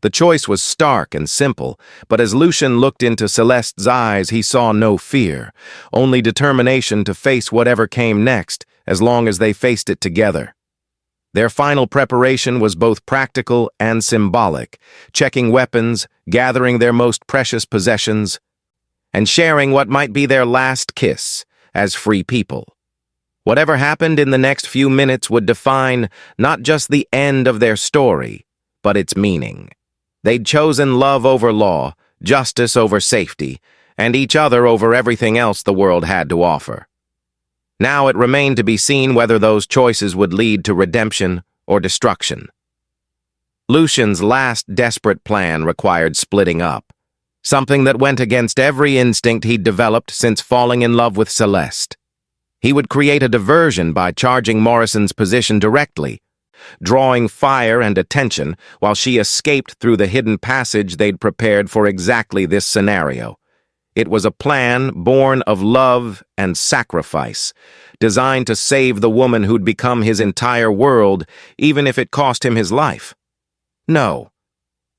Speaker 1: The choice was stark and simple, but as Lucien looked into Céleste's eyes, he saw no fear, only determination to face whatever came next, as long as they faced it together. Their final preparation was both practical and symbolic, checking weapons, gathering their most precious possessions, and sharing what might be their last kiss as free people. Whatever happened in the next few minutes would define not just the end of their story, but its meaning. They'd chosen love over law, justice over safety, and each other over everything else the world had to offer. Now it remained to be seen whether those choices would lead to redemption or destruction. Lucien's last desperate plan required splitting up, something that went against every instinct he'd developed since falling in love with Céleste. He would create a diversion by charging Morrison's position directly, drawing fire and attention while she escaped through the hidden passage they'd prepared for exactly this scenario. It was a plan born of love and sacrifice, designed to save the woman who'd become his entire world, even if it cost him his life. "No,"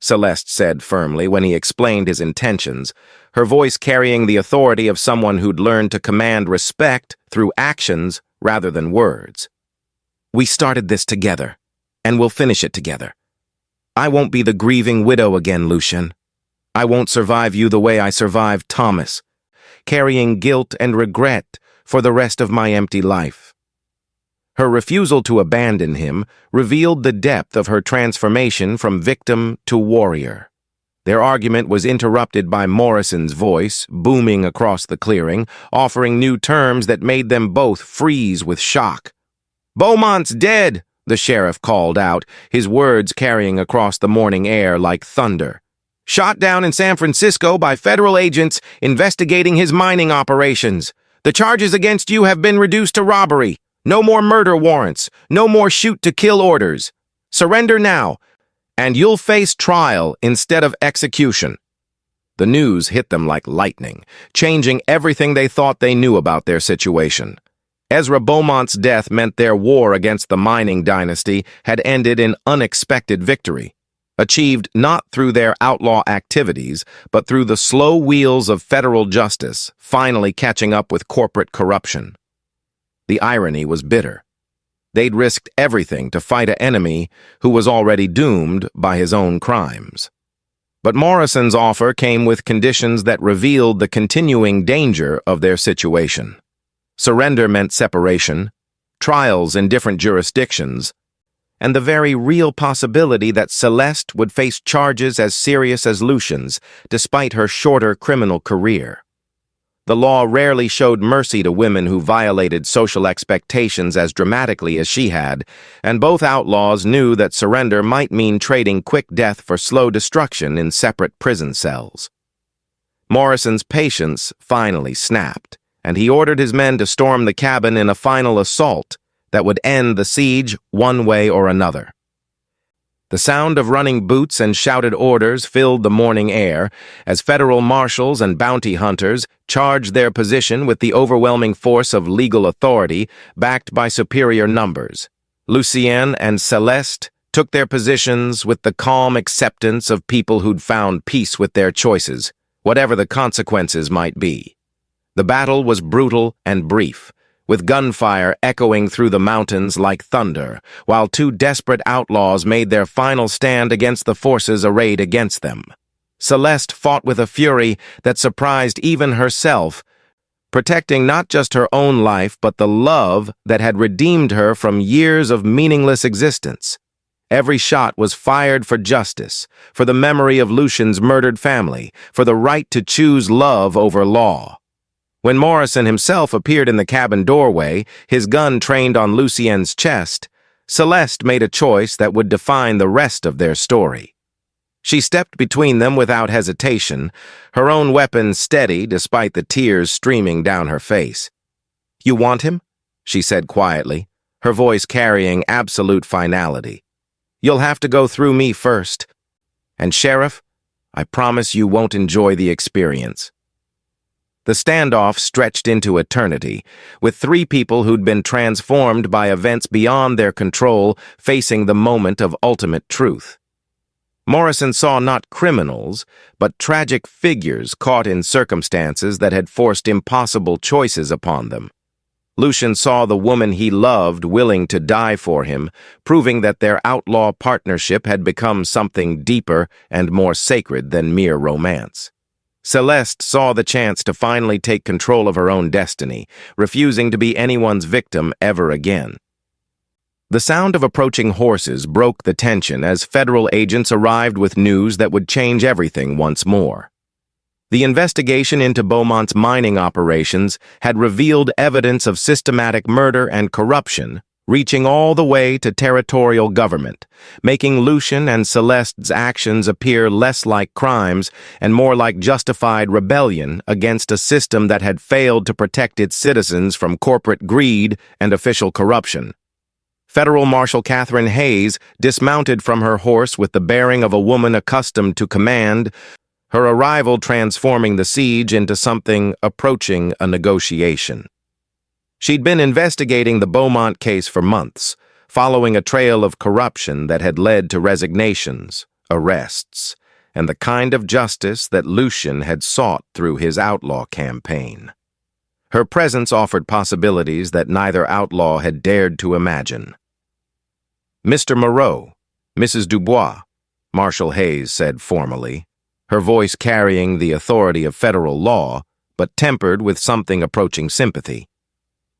Speaker 1: Céleste said firmly when he explained his intentions, her voice carrying the authority of someone who'd learned to command respect through actions rather than words. "We started this together, and we'll finish it together. I won't be the grieving widow again, Lucien. I won't survive you the way I survived Thomas, carrying guilt and regret for the rest of my empty life." Her refusal to abandon him revealed the depth of her transformation from victim to warrior. Their argument was interrupted by Morrison's voice, booming across the clearing, offering new terms that made them both freeze with shock. "Beaumont's dead," the sheriff called out, his words carrying across the morning air like thunder. "Shot down in San Francisco by federal agents investigating his mining operations. The charges against you have been reduced to robbery. No more murder warrants, no more shoot-to-kill orders. Surrender now, and you'll face trial instead of execution. The news hit them like lightning, changing everything they thought they knew about their situation. Ezra Beaumont's death meant their war against the mining dynasty had ended in unexpected victory, achieved not through their outlaw activities, but through the slow wheels of federal justice finally catching up with corporate corruption. The irony was bitter. They'd risked everything to fight an enemy who was already doomed by his own crimes. But Morrison's offer came with conditions that revealed the continuing danger of their situation. Surrender meant separation, trials in different jurisdictions, and the very real possibility that Céleste would face charges as serious as Lucien's, despite her shorter criminal career. The law rarely showed mercy to women who violated social expectations as dramatically as she had, and both outlaws knew that surrender might mean trading quick death for slow destruction in separate prison cells. Morrison's patience finally snapped, and he ordered his men to storm the cabin in a final assault that would end the siege one way or another. The sound of running boots and shouted orders filled the morning air as federal marshals and bounty hunters charged their position with the overwhelming force of legal authority backed by superior numbers. Lucien and Céleste took their positions with the calm acceptance of people who'd found peace with their choices, whatever the consequences might be. The battle was brutal and brief, with gunfire echoing through the mountains like thunder, while two desperate outlaws made their final stand against the forces arrayed against them. Céleste fought with a fury that surprised even herself, protecting not just her own life but the love that had redeemed her from years of meaningless existence. Every shot was fired for justice, for the memory of Lucien's murdered family, for the right to choose love over law. When Morrison himself appeared in the cabin doorway, his gun trained on Lucien's chest, Céleste made a choice that would define the rest of their story. She stepped between them without hesitation, her own weapon steady despite the tears streaming down her face. "You want him?" she said quietly, her voice carrying absolute finality. "You'll have to go through me first. And Sheriff, I promise you won't enjoy the experience." The standoff stretched into eternity, with three people who'd been transformed by events beyond their control facing the moment of ultimate truth. Morrison saw not criminals, but tragic figures caught in circumstances that had forced impossible choices upon them. Lucien saw the woman he loved willing to die for him, proving that their outlaw partnership had become something deeper and more sacred than mere romance. Céleste saw the chance to finally take control of her own destiny, refusing to be anyone's victim ever again. The sound of approaching horses broke the tension as federal agents arrived with news that would change everything once more. The investigation into Beaumont's mining operations had revealed evidence of systematic murder and corruption, reaching all the way to territorial government, making Lucien and Céleste's actions appear less like crimes and more like justified rebellion against a system that had failed to protect its citizens from corporate greed and official corruption. Federal Marshal Catherine Hayes dismounted from her horse with the bearing of a woman accustomed to command, her arrival transforming the siege into something approaching a negotiation. She'd been investigating the Beaumont case for months, following a trail of corruption that had led to resignations, arrests, and the kind of justice that Lucien had sought through his outlaw campaign. Her presence offered possibilities that neither outlaw had dared to imagine. "Mr. Moreau, Mrs. Dubois," Marshal Hayes said formally, her voice carrying the authority of federal law, but tempered with something approaching sympathy.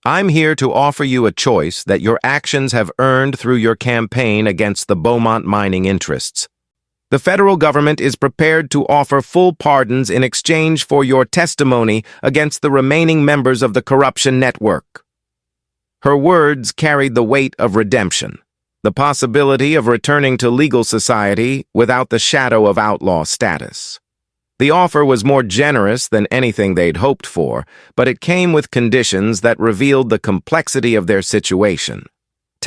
Speaker 1: "I'm here to offer you a choice that your actions have earned through your campaign against the Beaumont mining interests. The federal government is prepared to offer full pardons in exchange for your testimony against the remaining members of the corruption network." Her words carried the weight of redemption, the possibility of returning to legal society without the shadow of outlaw status. The offer was more generous than anything they'd hoped for, but it came with conditions that revealed the complexity of their situation.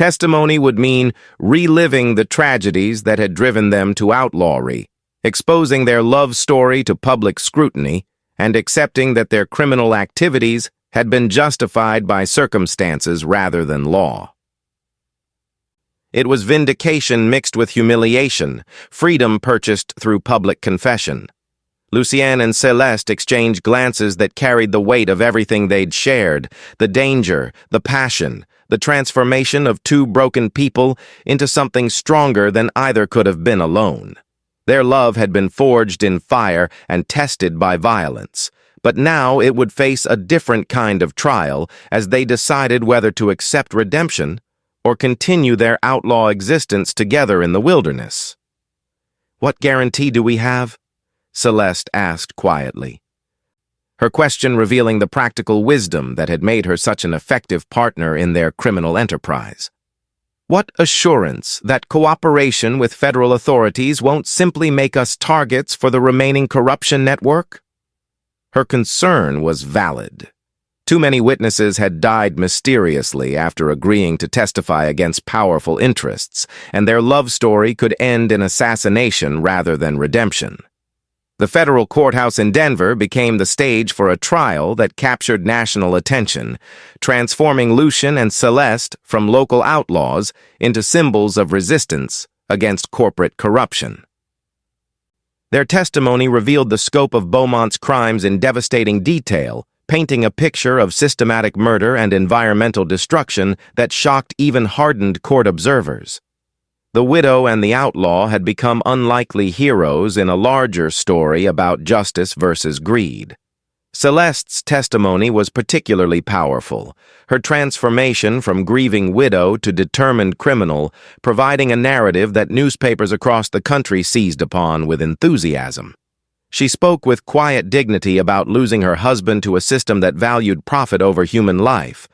Speaker 1: Testimony would mean reliving the tragedies that had driven them to outlawry, exposing their love story to public scrutiny, and accepting that their criminal activities had been justified by circumstances rather than law. It was vindication mixed with humiliation, freedom purchased through public confession. Lucien and Céleste exchanged glances that carried the weight of everything they'd shared, the danger, the passion, the transformation of two broken people into something stronger than either could have been alone. Their love had been forged in fire and tested by violence, but now it would face a different kind of trial as they decided whether to accept redemption or continue their outlaw existence together in the wilderness. "What guarantee do we have?" Céleste asked quietly, her question revealing the practical wisdom that had made her such an effective partner in their criminal enterprise. "What assurance that cooperation with federal authorities won't simply make us targets for the remaining corruption network?" Her concern was valid. Too many witnesses had died mysteriously after agreeing to testify against powerful interests, and their love story could end in assassination rather than redemption. The federal courthouse in Denver became the stage for a trial that captured national attention, transforming Lucien and Céleste from local outlaws into symbols of resistance against corporate corruption. Their testimony revealed the scope of Beaumont's crimes in devastating detail, painting a picture of systematic murder and environmental destruction that shocked even hardened court observers. The widow and the outlaw had become unlikely heroes in a larger story about justice versus greed. Céleste's testimony was particularly powerful, her transformation from grieving widow to determined criminal, providing a narrative that newspapers across the country seized upon with enthusiasm. She spoke with quiet dignity about losing her husband to a system that valued profit over human life,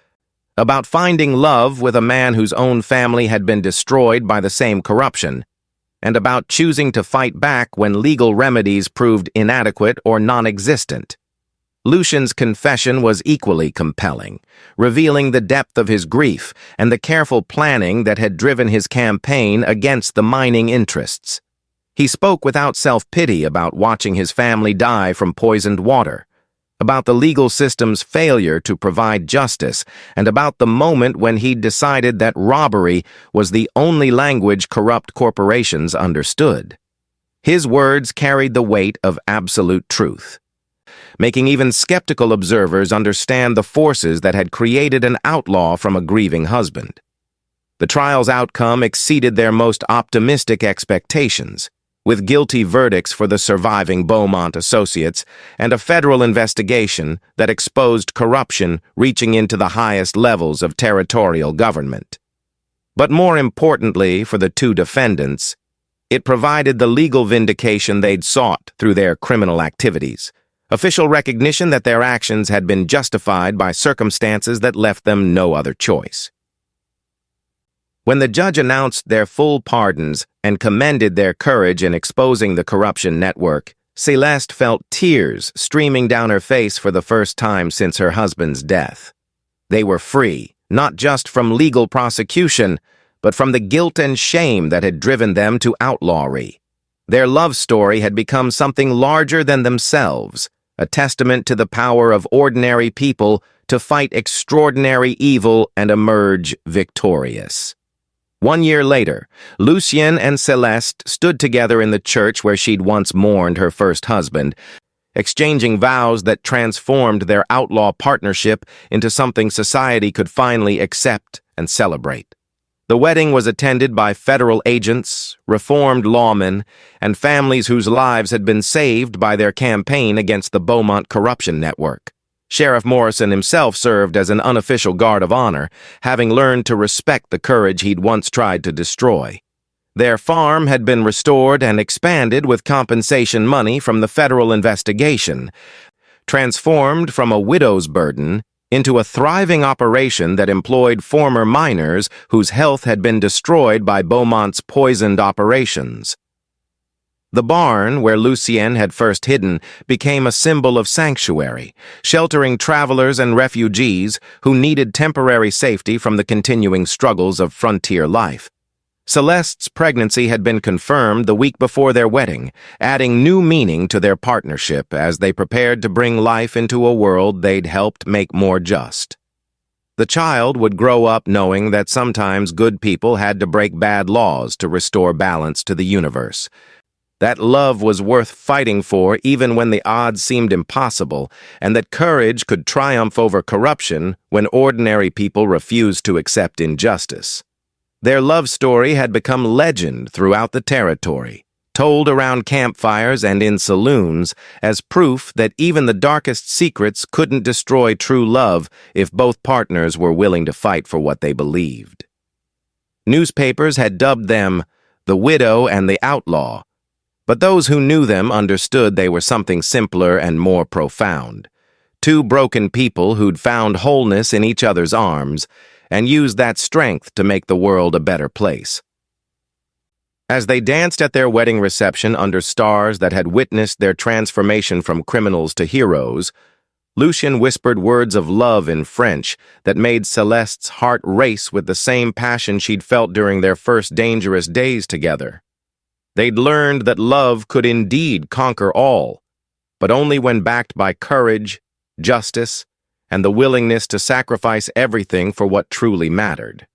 Speaker 1: about finding love with a man whose own family had been destroyed by the same corruption, and about choosing to fight back when legal remedies proved inadequate or non-existent. Lucien's confession was equally compelling, revealing the depth of his grief and the careful planning that had driven his campaign against the mining interests. He spoke without self-pity about watching his family die from poisoned water, about the legal system's failure to provide justice, and about the moment when he'd decided that robbery was the only language corrupt corporations understood. His words carried the weight of absolute truth, making even skeptical observers understand the forces that had created an outlaw from a grieving husband. The trial's outcome exceeded their most optimistic expectations, with guilty verdicts for the surviving Beaumont associates and a federal investigation that exposed corruption reaching into the highest levels of territorial government. But more importantly for the two defendants, it provided the legal vindication they'd sought through their criminal activities, official recognition that their actions had been justified by circumstances that left them no other choice. When the judge announced their full pardons and commended their courage in exposing the corruption network, Céleste felt tears streaming down her face for the first time since her husband's death. They were free, not just from legal prosecution, but from the guilt and shame that had driven them to outlawry. Their love story had become something larger than themselves, a testament to the power of ordinary people to fight extraordinary evil and emerge victorious. 1 year later, Lucien and Céleste stood together in the church where she'd once mourned her first husband, exchanging vows that transformed their outlaw partnership into something society could finally accept and celebrate. The wedding was attended by federal agents, reformed lawmen, and families whose lives had been saved by their campaign against the Beaumont corruption network. Sheriff Morrison himself served as an unofficial guard of honor, having learned to respect the courage he'd once tried to destroy. Their farm had been restored and expanded with compensation money from the federal investigation, transformed from a widow's burden into a thriving operation that employed former miners whose health had been destroyed by Beaumont's poisoned operations. The barn, where Lucien had first hidden, became a symbol of sanctuary, sheltering travelers and refugees who needed temporary safety from the continuing struggles of frontier life. Céleste's pregnancy had been confirmed the week before their wedding, adding new meaning to their partnership as they prepared to bring life into a world they'd helped make more just. The child would grow up knowing that sometimes good people had to break bad laws to restore balance to the universe. That love was worth fighting for even when the odds seemed impossible, and that courage could triumph over corruption when ordinary people refused to accept injustice. Their love story had become legend throughout the territory, told around campfires and in saloons as proof that even the darkest secrets couldn't destroy true love if both partners were willing to fight for what they believed. Newspapers had dubbed them the widow and the outlaw, but those who knew them understood they were something simpler and more profound. Two broken people who'd found wholeness in each other's arms and used that strength to make the world a better place. As they danced at their wedding reception under stars that had witnessed their transformation from criminals to heroes, Lucien whispered words of love in French that made Céleste's heart race with the same passion she'd felt during their first dangerous days together. They'd learned that love could indeed conquer all, but only when backed by courage, justice, and the willingness to sacrifice everything for what truly mattered.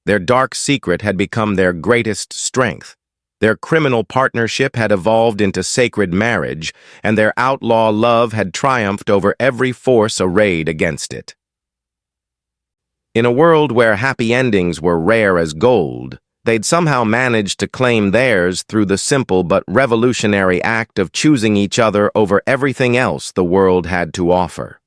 Speaker 1: Their dark secret had become their greatest strength. Their criminal partnership had evolved into sacred marriage, and their outlaw love had triumphed over every force arrayed against it. In a world where happy endings were rare as gold, they'd somehow managed to claim theirs through the simple but revolutionary act of choosing each other over everything else the world had to offer.